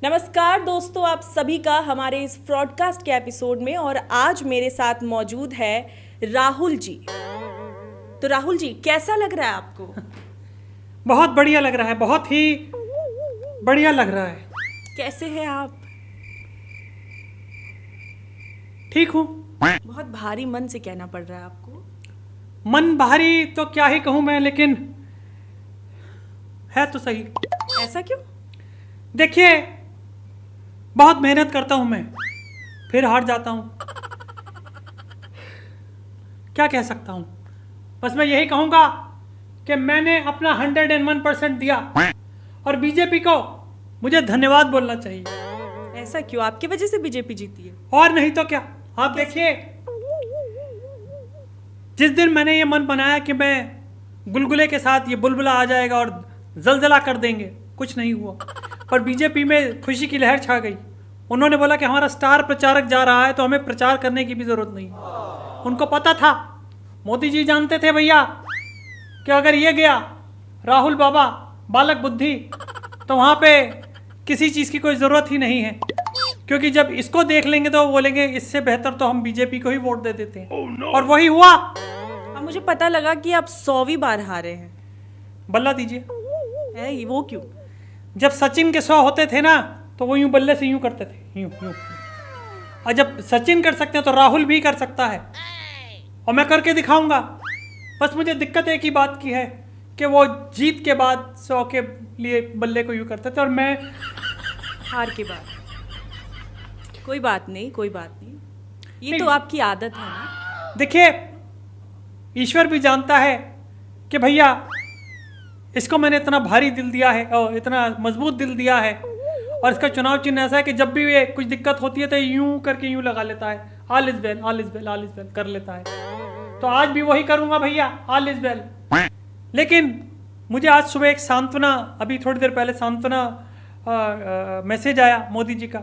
नमस्कार दोस्तों, आप सभी का हमारे इस ब्रॉडकास्ट के एपिसोड में। और आज मेरे साथ मौजूद है राहुल जी। तो राहुल जी, कैसा लग रहा है आपको? बहुत बढ़िया लग रहा है, बहुत ही बढ़िया लग रहा है। कैसे हैं आप? ठीक हूँ। बहुत भारी मन से कहना पड़ रहा है आपको। मन भारी तो क्या ही कहूँ मैं, लेकिन है तो सही। ऐसा क्यों? देखिए, बहुत मेहनत करता हूँ मैं, फिर हार जाता हूँ। क्या कह सकता हूँ? बस मैं यही कहूँगा कि मैंने अपना 101% दिया और बीजेपी को मुझे धन्यवाद बोलना चाहिए। ऐसा क्यों? आपकी वजह से बीजेपी जीती है? और नहीं तो क्या। आप देखिए, जिस दिन मैंने ये मन बनाया कि मैं गुलगुले के साथ ये बुलबुला आ जाएगा और जलजला कर देंगे, कुछ नहीं हुआ। पर बीजेपी में खुशी की लहर छा गई। उन्होंने बोला कि हमारा स्टार प्रचारक जा रहा है तो हमें प्रचार करने की भी जरूरत नहीं। उनको पता था, मोदी जी जानते थे भैया कि अगर ये गया राहुल बाबा बालक बुद्धि तो वहाँ पे किसी चीज़ की कोई ज़रूरत ही नहीं है, क्योंकि जब इसको देख लेंगे तो वो बोलेंगे इससे बेहतर तो हम बीजेपी को ही वोट दे देते हैं। और वही हुआ। अब मुझे पता लगा कि आप 100वीं बार हारे हैं। बल्ला दीजिए। है वो क्यों? जब सचिन के 100 होते थे ना तो वो यूं बल्ले से यूं करते थे, यूं यूं। और जब सचिन कर सकते हैं तो राहुल भी कर सकता है, और मैं करके दिखाऊंगा। बस मुझे दिक्कत एक ही बात की है कि वो जीत के बाद 100 के लिए बल्ले को यूं करते थे और मैं हार के बाद। कोई बात नहीं, कोई बात नहीं, ये नहीं। तो आपकी आदत है ना। देखिए, ईश्वर भी जानता है कि भैया इसको मैंने इतना भारी दिल दिया है और इतना मजबूत दिल दिया है, और इसका चुनाव चिन्ह ऐसा है कि जब भी ये कुछ दिक्कत होती है तो यूं करके यूं लगा लेता है, all is well, all is well, all is well कर लेता है। तो आज भी वही करूंगा भैया, ऑल इज वेल। लेकिन मुझे आज सुबह एक सांत्वना, अभी थोड़ी देर पहले सांत्वना मैसेज आया मोदी जी का।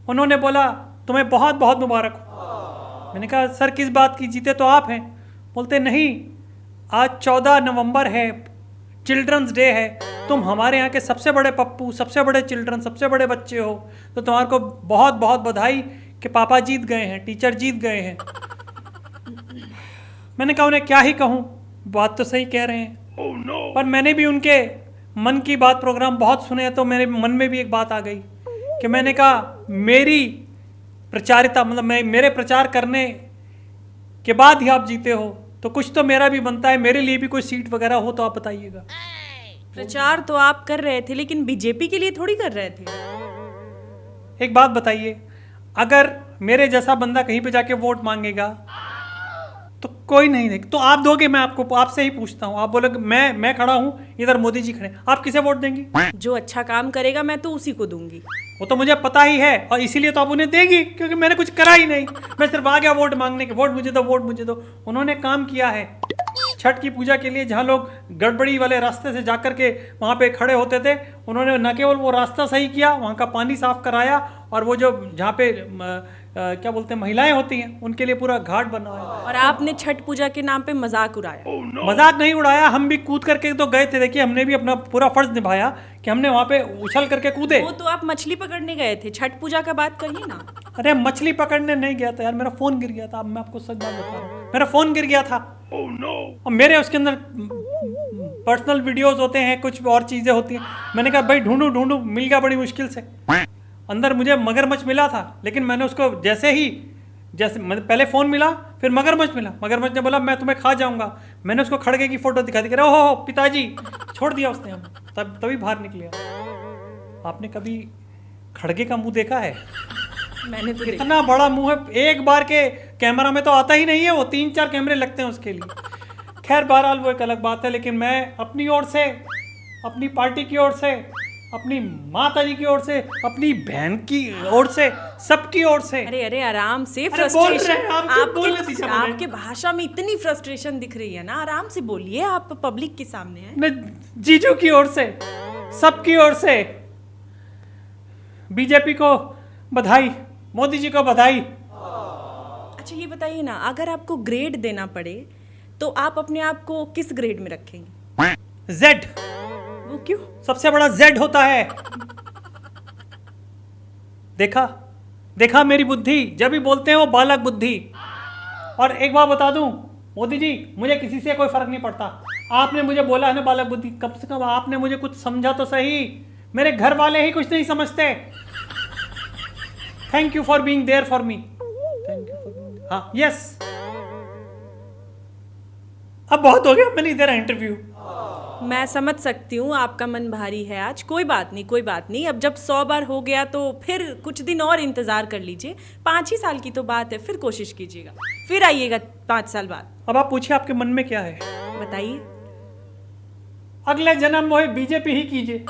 उन्होंने बोला तुम्हें बहुत बहुत मुबारक हो। मैंने कहा सर किस बात की, जीते तो आप हैं। बोलते नहीं, आज 14 नवंबर है, चिल्ड्रंस डे है, तुम हमारे यहाँ के सबसे बड़े पप्पू, सबसे बड़े चिल्ड्रन, सबसे बड़े बच्चे हो, तो तुम्हारे को बहुत बहुत बधाई कि पापा जीत गए हैं, टीचर जीत गए हैं। मैंने कहा उन्हें क्या ही कहूँ, बात तो सही कह रहे हैं। पर मैंने भी उनके मन की बात प्रोग्राम बहुत सुने हैं, तो मेरे मन में भी एक बात आ गई कि मैंने कहा मेरी प्रचारिता, मतलब मैं मेरे प्रचार करने के बाद ही आप जीते हो तो कुछ तो मेरा भी बनता है, मेरे लिए भी कोई सीट वगैरह हो तो आप बताइएगा। प्रचार तो आप कर रहे थे, लेकिन बीजेपी के लिए थोड़ी कर रहे थे। एक बात बताइए, अगर मेरे जैसा बंदा कहीं पे जाके वोट मांगेगा तो कोई नहीं देगा, तो आप दोगे? मैं आपको आपसे ही पूछता हूँ, आप बोलोगे मैं खड़ा हूँ, इधर मोदी जी खड़े, आप किसे वोट देंगी? जो अच्छा काम करेगा मैं तो उसी को दूंगी। वो तो मुझे पता ही है, और इसीलिए तो आप उन्हें देगी, क्योंकि मैंने कुछ करा ही नहीं। मैं सिर्फ आ गया वोट मांगने के, वोट मुझे दो, वोट मुझे दो। उन्होंने काम किया है छठ की पूजा के लिए, जहाँ लोग गड़बड़ी वाले रास्ते से जाकर के वहाँ पे खड़े होते थे, उन्होंने न केवल वो रास्ता सही किया, वहाँ का पानी साफ कराया, और वो जो जहाँ पे क्या बोलते हैं महिलाएं होती हैं उनके लिए पूरा घाट बनवाया। और आपने छठ पूजा के नाम पे मजाक उड़ाया। मजाक नहीं उड़ाया, हम भी कूद करके तो गए थे। देखिए, हमने भी अपना पूरा फर्ज निभाया कि हमने वहाँ पे उछल करके कूदे। वो तो आप मछली पकड़ने गए थे, छठ पूजा का बात कहिए ना। अरे मछली पकड़ने नहीं गया था यार, मेरा फोन गिर गया था। अब मैं आपको सच बात बता रहा हूँ, मेरा फोन गिर गया था। और मेरे उसके अंदर पर्सनल वीडियोस होते हैं, कुछ और चीजें होती हैं। मैंने कहा भाई ढूंढू, मिल गया बड़ी मुश्किल से। अंदर मुझे मगरमच्छ मिला था, लेकिन मैंने उसको जैसे पहले फोन मिला, फिर मगरमच्छ मिला। मगरमच्छ ने बोला मैं तुम्हें खा जाऊंगा। मैंने उसको खड़गे की फोटो दिखा दी, कह रहा हो पिताजी, छोड़ दिया उसने। हम तभी बाहर निकले। आपने कभी खड़गे का मुंह देखा है? मैंने तो इतना बड़ा मुंह है, एक बार के कैमरा में तो आता ही नहीं है, वो 3-4 कैमरे लगते हैं उसके लिए। खैर बहरहाल वो एक अलग बात है, लेकिन मैं अपनी ओर से, अपनी पार्टी की ओर से, अपनी माता जी की ओर से, अपनी बहन की ओर से, सबकी ओर से। अरे आराम से। अरे बोल रहे हैं, आप क्यों बोलने दीजिए मुझे? आपके भाषा में इतनी फ्रस्ट्रेशन दिख रही है ना, आराम से बोलिए, आप पब्लिक के सामने हैं। मैं जीजू की ओर से, सबकी ओर से बीजेपी को बधाई, मोदी जी को बधाई। अच्छा ये बताइए ना, अगर आपको ग्रेड देना पड़े तो आप अपने आप को किस ग्रेड में रखेंगे? जेड। वो क्यों? सबसे बड़ा जेड होता है। देखा देखा मेरी बुद्धि, जब भी बोलते हैं वो बालक बुद्धि। और एक बात बता दूं मोदी जी, मुझे किसी से कोई फर्क नहीं पड़ता। आपने मुझे बोला है ना बालक बुद्धि, कम से कम आपने मुझे कुछ समझा तो सही। मेरे घर वाले ही कुछ नहीं समझते। Thank you for being there for me. Thank you for, हाँ यस। अब बहुत हो गया, मैं नहीं दे रहा इंटरव्यू। मैं समझ सकती हूँ आपका मन भारी है आज। कोई बात नहीं, कोई बात नहीं। अब जब 100 बार हो गया तो फिर कुछ दिन और इंतजार कर लीजिए। 5 ही साल की तो बात है, फिर कोशिश कीजिएगा, फिर आइएगा 5 साल बाद। अब आप पूछिए आपके मन में क्या है। बताइए। अगले जन्म वो बीजेपी ही कीजिए,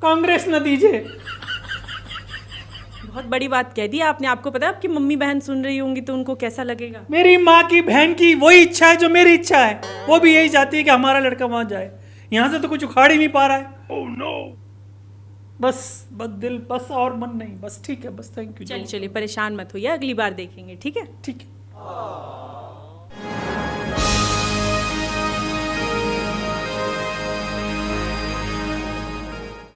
कांग्रेस न दीजिए। बहुत बड़ी बात कह दी आपने। आपको पता है आपकी मम्मी बहन सुन रही होंगी तो उनको कैसा लगेगा? मेरी माँ की बहन की वही इच्छा है जो मेरी इच्छा है। वो भी यही चाहती है कि हमारा लड़का वहां जाए। यहाँ से तो कुछ उखाड़ ही नहीं पा रहा है। Oh no. बस दिल, बस और मन नहीं, बस ठीक है, बस थैंक यू। चलिए चलिए, परेशान मत होइए, अगली बार देखेंगे, ठीक है? ठीक है।